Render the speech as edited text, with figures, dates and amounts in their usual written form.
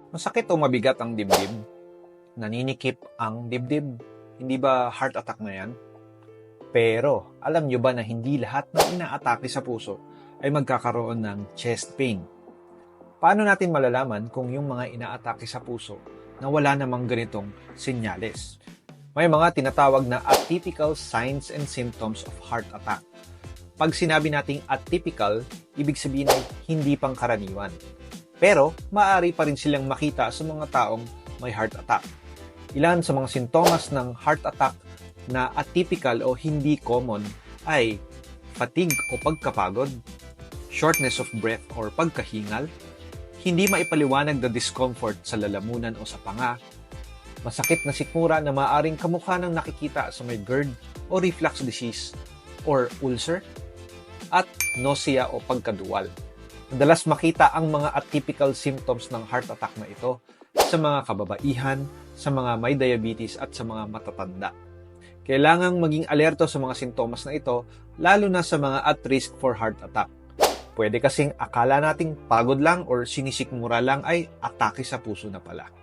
Masakit o mabigat ang dibdib? Naninikip ang dibdib? Hindi ba heart attack na yan? Pero, alam nyo ba na hindi lahat ng inaatake sa puso ay magkakaroon ng chest pain? Paano natin malalaman kung yung mga inaatake sa puso na wala namang ganitong senyales? May mga tinatawag na atypical signs and symptoms of heart attack. Pag sinabi nating atypical, ibig sabihin ay hindi pangkaraniwan. Pero, maaari pa rin silang makita sa mga taong may heart attack. Ilan sa mga sintomas ng heart attack na atypical o hindi common ay fatigue o pagkapagod, shortness of breath or pagkahingal, hindi maipaliwanag na discomfort sa lalamunan o sa panga, masakit na sikmura na maaaring kamukha ng nakikita sa may GERD o reflux disease or ulcer, at nausea o pagkaduwal. Madalas makita ang mga atypical symptoms ng heart attack na ito sa mga kababaihan, sa mga may diabetes at sa mga matatanda. Kailangang maging alerto sa mga sintomas na ito, lalo na sa mga at risk for heart attack. Pwede kasing akala nating pagod lang or sinisikmura lang ay atake sa puso na pala.